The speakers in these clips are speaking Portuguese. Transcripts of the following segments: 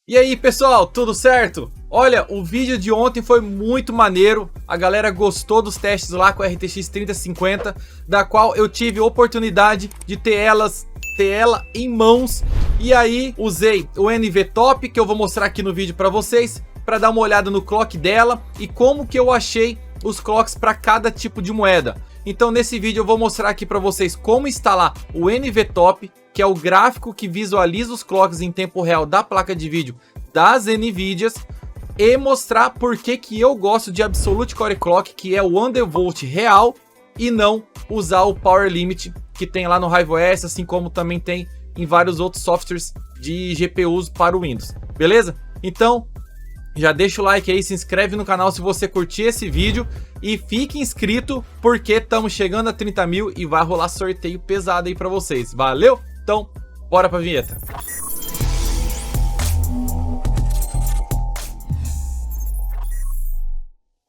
E aí pessoal, tudo certo? Olha, o vídeo de ontem foi muito maneiro, a galera gostou dos testes lá com a RTX 3050, da qual eu tive a oportunidade de ter ela em mãos. E aí usei o NVTop, que eu vou mostrar aqui no vídeo para vocês, para dar uma olhada no clock dela e como que eu achei os clocks para cada tipo de moeda. Então nesse vídeo eu vou mostrar aqui para vocês como instalar o NVTop, que é o gráfico que visualiza os clocks em tempo real da placa de vídeo das Nvidias, e mostrar por que eu gosto de Absolute Core Clock, que é o undervolt real, e não usar o Power Limit que tem lá no RiveOS, assim como também tem em vários outros softwares de GPUs para o Windows, beleza? Então já deixa o like aí, se inscreve no canal se você curtir esse vídeo e fique inscrito porque estamos chegando a 30 mil e vai rolar sorteio pesado aí para vocês, valeu? Então, bora pra vinheta.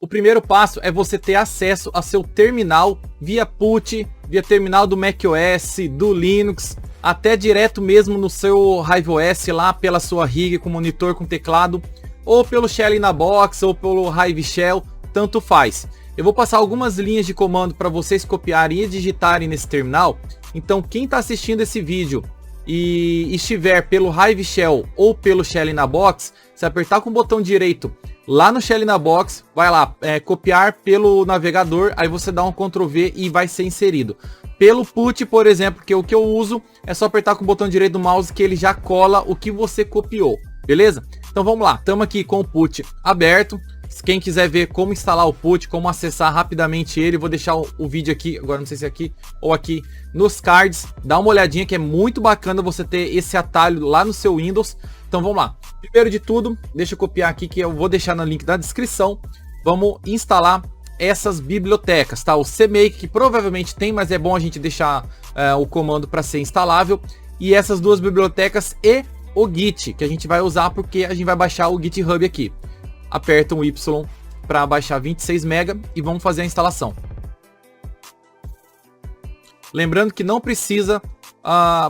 O primeiro passo é você ter acesso a seu terminal via PUT, via terminal do macOS, do Linux, até direto mesmo no seu RiveOS lá pela sua rig com monitor com teclado, ou pelo Shell na Box, ou pelo Hive Shell, tanto faz. Eu vou passar algumas linhas de comando para vocês copiarem e digitarem nesse terminal. Então quem está assistindo esse vídeo e estiver pelo Hive Shell ou pelo Shell na Box, se apertar com o botão direito lá no Shell na Box, vai lá, copiar pelo navegador, aí você dá um Ctrl V e vai ser inserido. Pelo PUT, por exemplo, que é o que eu uso, é só apertar com o botão direito do mouse que ele já cola o que você copiou, beleza? Então vamos lá, estamos aqui com o PUT aberto. Quem quiser ver como instalar o PUT, como acessar rapidamente ele, vou deixar o vídeo aqui, agora não sei se é aqui ou aqui nos cards. Dá uma olhadinha que é muito bacana você ter esse atalho lá no seu Windows. Então vamos lá. Primeiro de tudo, deixa eu copiar aqui que eu vou deixar no link da descrição. Vamos instalar essas bibliotecas, tá? O CMake, que provavelmente tem, mas é bom a gente deixar o comando para ser instalável. E essas duas bibliotecas e o Git, que a gente vai usar porque a gente vai baixar o GitHub aqui. Aperta o Y para baixar 26 MB e vamos fazer a instalação. Lembrando que não precisa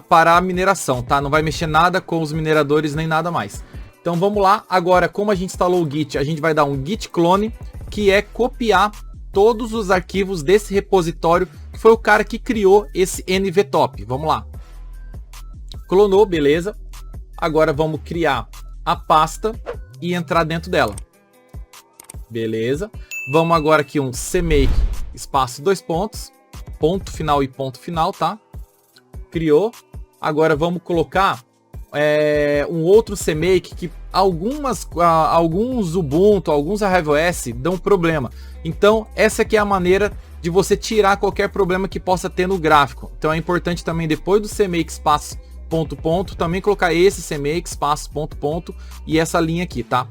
parar a mineração, tá? Não vai mexer nada com os mineradores nem nada mais. Então vamos lá. Agora, como a gente instalou o Git, a gente vai dar um Git clone, que é copiar todos os arquivos desse repositório, que foi o cara que criou esse NVTop. Vamos lá. Clonou, beleza. Agora vamos criar a pasta e entrar dentro dela. Beleza. Vamos agora aqui um CMake, espaço, dois pontos, ponto final e ponto final, tá? Criou. Agora vamos colocar um outro CMake que alguns Ubuntu, alguns RiveOS dão problema. Então essa aqui é a maneira de você tirar qualquer problema que possa ter no gráfico. Então é importante também, depois do CMake espaço ponto ponto, também colocar esse CMake espaço ponto ponto e essa linha aqui, tá?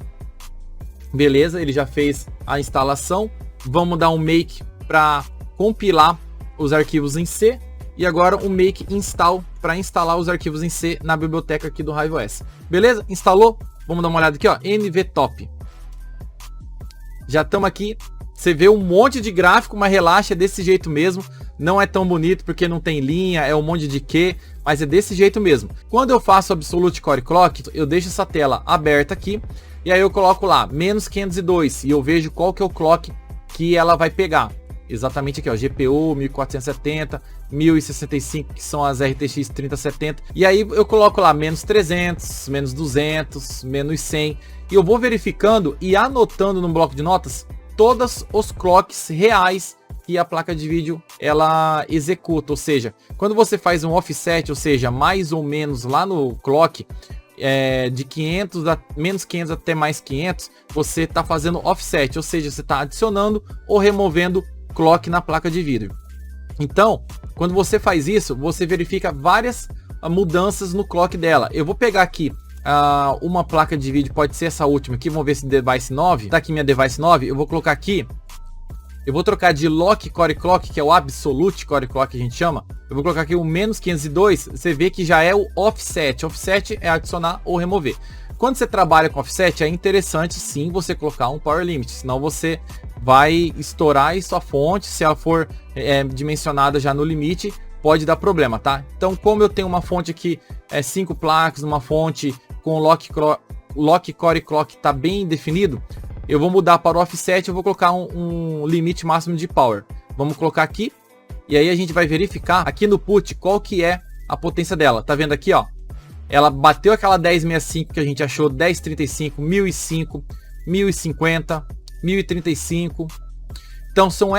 Beleza, ele já fez a instalação. Vamos dar um make para compilar os arquivos em C e agora um make install para instalar os arquivos em C na biblioteca aqui do RiveOS. Beleza? Instalou? Vamos dar uma olhada aqui, ó, NVTop. Já estamos aqui. Você vê um monte de gráfico, mas relaxa, é desse jeito mesmo. Não é tão bonito porque não tem linha, é um monte de Q, mas é desse jeito mesmo. Quando eu faço Absolute Core Clock, eu deixo essa tela aberta aqui e aí eu coloco lá menos 502 e eu vejo qual que é o clock que ela vai pegar. Exatamente aqui, ó, GPU 1470, 1065, que são as RTX 3070. E aí eu coloco lá menos 300, menos 200, menos 100 e eu vou verificando e anotando no bloco de notas todos os clocks reais que a placa de vídeo ela executa. Ou seja, quando você faz um offset, ou seja, mais ou menos lá no clock, de 500 a menos 500 até mais 500, você está fazendo offset, ou seja, você está adicionando ou removendo clock na placa de vídeo. Então, quando você faz isso, você verifica várias mudanças no clock dela. Eu vou pegar aqui uma placa de vídeo, pode ser essa última aqui, vamos ver se device 9, tá aqui minha device 9, eu vou colocar aqui, eu vou trocar de Lock Core Clock, que é o Absolute Core Clock que a gente chama, eu vou colocar aqui o menos 502, você vê que já é o offset, offset é adicionar ou remover. Quando você trabalha com offset, é interessante sim você colocar um Power Limit, senão você vai estourar aí sua fonte, se ela for dimensionada já no limite, pode dar problema, tá? Então, como eu tenho uma fonte aqui, 5 placas, uma fonte com lock, core e clock tá bem definido, eu vou mudar para o offset, eu vou colocar um limite máximo de power. Vamos colocar aqui, e aí a gente vai verificar aqui no put qual que é a potência dela. Tá vendo aqui, ó? Ela bateu aquela 1065 que a gente achou, 1035, 1005, 1050, 1035. Então são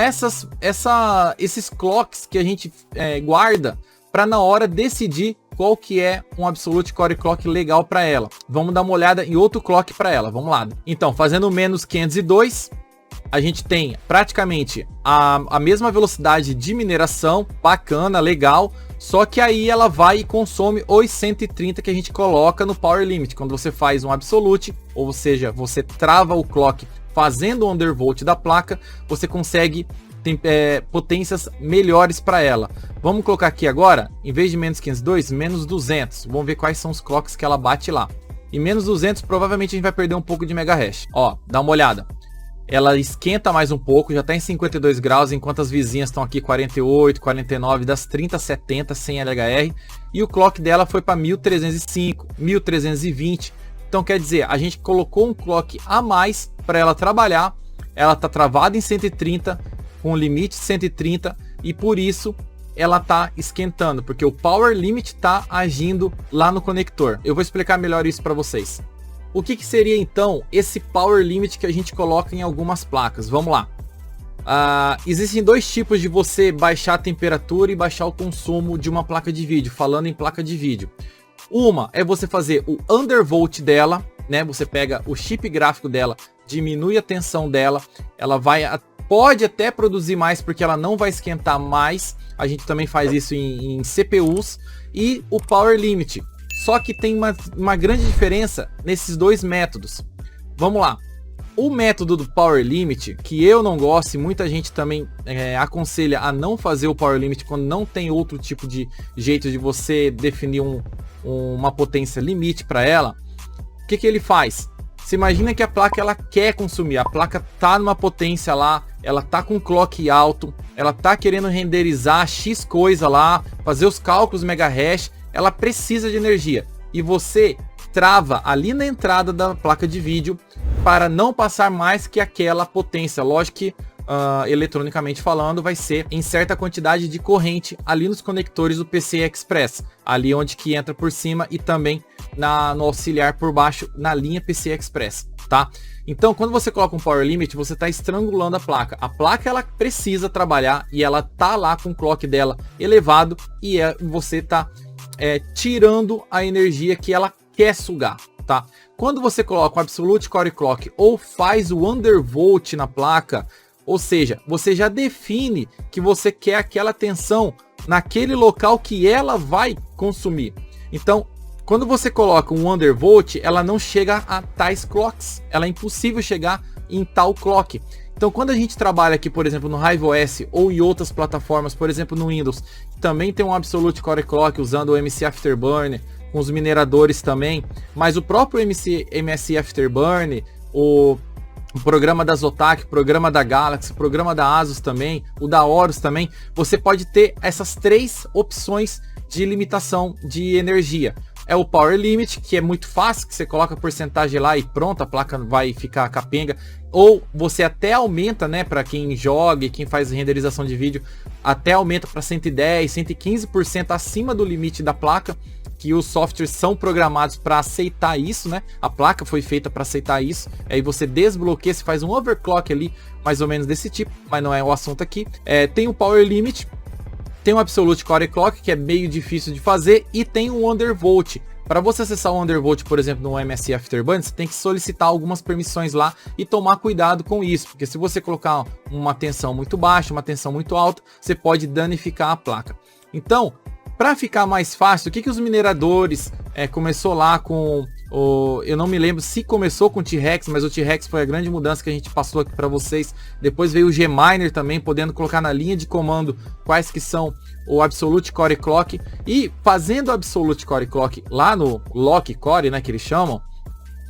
esses clocks que a gente guarda para na hora decidir qual que é um Absolute Core Clock legal para ela. Vamos dar uma olhada em outro clock para ela, vamos lá. Então, fazendo menos 502, a gente tem praticamente a mesma velocidade de mineração, bacana, legal, só que aí ela vai e consome os 130 que a gente coloca no Power Limit. Quando você faz um Absolute, ou seja, você trava o clock fazendo o undervolt da placa, você consegue potências melhores para ela. Vamos colocar aqui agora, em vez de menos 502, menos 200. Vamos ver quais são os clocks que ela bate lá. E menos 200, provavelmente a gente vai perder um pouco de mega hash. Ó, dá uma olhada. Ela esquenta mais um pouco, já está em 52 graus, enquanto as vizinhas estão aqui 48, 49, das 30 a 70 sem LHR. E o clock dela foi para 1305, 1320. Então quer dizer, a gente colocou um clock a mais para ela trabalhar. Ela está travada em 130, com limite 130, e por isso ela está esquentando, porque o Power Limit está agindo lá no conector. Eu vou explicar melhor isso para vocês. O que seria então esse Power Limit que a gente coloca em algumas placas? Vamos lá. Existem dois tipos de você baixar a temperatura e baixar o consumo de uma placa de vídeo, falando em placa de vídeo. Uma é você fazer o undervolt dela, né? Você pega o chip gráfico dela, diminui a tensão dela, ela pode até produzir mais porque ela não vai esquentar mais. A gente também faz isso em CPUs. E o Power Limit. Só que tem uma grande diferença nesses dois métodos. Vamos lá. O método do Power Limit, que eu não gosto e muita gente também aconselha a não fazer o Power Limit quando não tem outro tipo de jeito de você definir uma potência limite para ela. O que ele faz? Você imagina que a placa ela quer consumir, a placa tá numa potência lá, ela tá com clock alto, ela tá querendo renderizar X coisa lá, fazer os cálculos mega hash, ela precisa de energia. E você trava ali na entrada da placa de vídeo para não passar mais que aquela potência. Lógico que eletronicamente falando vai ser em certa quantidade de corrente ali nos conectores do PCI Express, ali onde que entra por cima e também no auxiliar por baixo na linha PCI Express, tá? Então quando você coloca um Power Limit, você está estrangulando a placa. A placa ela precisa trabalhar e ela tá lá com o clock dela elevado e você tá tirando a energia que ela quer sugar, tá? Quando você coloca o Absolute Core Clock ou faz o undervolt na placa, ou seja, você já define que você quer aquela tensão naquele local que ela vai consumir. Então, quando você coloca um undervolt, ela não chega a tais clocks. Ela é impossível chegar em tal clock. Então, quando a gente trabalha aqui, por exemplo, no RiveOS ou em outras plataformas, por exemplo, no Windows, também tem um Absolute Core Clock usando o MSI Afterburn, com os mineradores também, mas o próprio MSI Afterburn, o programa da Zotac, o programa da Galaxy, o programa da Asus também, o da Horus também, você pode ter essas três opções de limitação de energia. É o Power Limit, que é muito fácil, que você coloca a porcentagem lá e pronto, a placa vai ficar capenga. Ou você até aumenta, né, para quem joga e quem faz renderização de vídeo, até aumenta para 110, 115% acima do limite da placa, que os softwares são programados para aceitar isso, né? A placa foi feita para aceitar isso. Aí você desbloqueia, você faz um overclock ali, mais ou menos desse tipo, mas não é o assunto aqui. Tem o Power Limit, tem o Absolute Core Clock, que é meio difícil de fazer, e tem o Undervolt. Para você acessar o Undervolt, por exemplo, no MSI Afterburn, você tem que solicitar algumas permissões lá e tomar cuidado com isso, porque se você colocar uma tensão muito baixa, uma tensão muito alta, você pode danificar a placa. Então, para ficar mais fácil, o que os mineradores começou lá com eu não me lembro se começou com o T-Rex, mas o T-Rex foi a grande mudança que a gente passou aqui para vocês. Depois veio o Gminer também, podendo colocar na linha de comando quais que são o Absolute Core Clock, e fazendo o Absolute Core Clock lá no Lock Core, né, que eles chamam,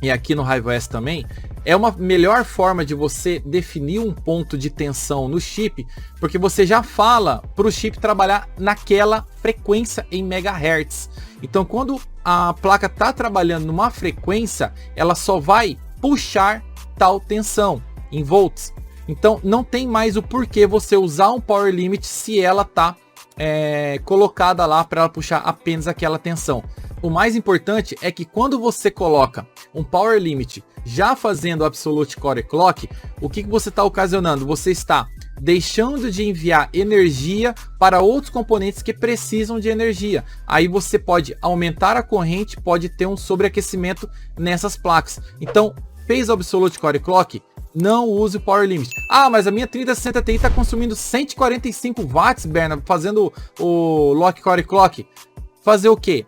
e aqui no RiveOS também, é uma melhor forma de você definir um ponto de tensão no chip, porque você já fala para o chip trabalhar naquela frequência em megahertz. Então quando a placa tá trabalhando numa frequência, ela só vai puxar tal tensão em volts. Então não tem mais o porquê você usar um power limit se ela tá colocada lá para ela puxar apenas aquela tensão. O mais importante é que quando você coloca um power limit já fazendo absolute core clock, o que você está ocasionando? Você está deixando de enviar energia para outros componentes que precisam de energia. Aí você pode aumentar a corrente, pode ter um sobreaquecimento nessas placas. Então, fez o absolute core clock, não use o power limit. Ah, mas a minha 3060 Ti está consumindo 145 watts, Berna, fazendo o lock core clock. Fazer o quê?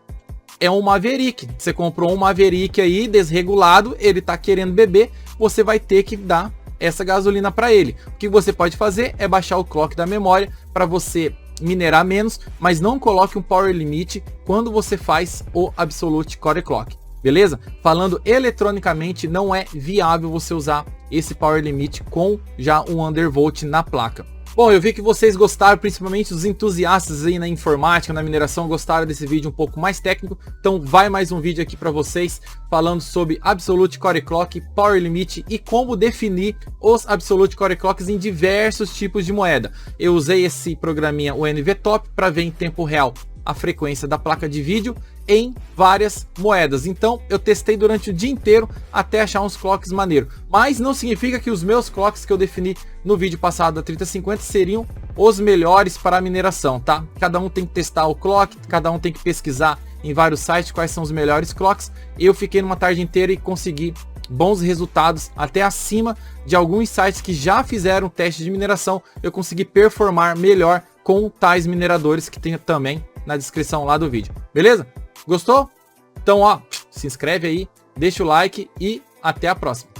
É um Maverick. Você comprou um Maverick aí desregulado, ele tá querendo beber, você vai ter que dar essa gasolina para ele. O que você pode fazer é baixar o clock da memória para você minerar menos, mas não coloque um power limit quando você faz o absolute core clock. Beleza? Falando eletronicamente, não é viável você usar esse power limit com já um undervolt na placa. Bom, eu vi que vocês gostaram, principalmente os entusiastas aí na informática, na mineração, gostaram desse vídeo um pouco mais técnico. Então vai mais um vídeo aqui para vocês falando sobre Absolute Core Clock, Power Limit e como definir os Absolute Core Clocks em diversos tipos de moeda. Eu usei esse programinha, o NVTop, para ver em tempo real a frequência da placa de vídeo em várias moedas. Então eu testei durante o dia inteiro até achar uns clocks maneiro. Mas não significa que os meus clocks que eu defini no vídeo passado da 3050 seriam os melhores para a mineração, tá? Cada um tem que testar o clock, cada um tem que pesquisar em vários sites quais são os melhores clocks. Eu fiquei numa tarde inteira e consegui bons resultados, até acima de alguns sites que já fizeram teste de mineração. Eu consegui performar melhor com tais mineradores que tem também na descrição lá do vídeo, beleza? Gostou? Então, ó, se inscreve aí, deixa o like e até a próxima.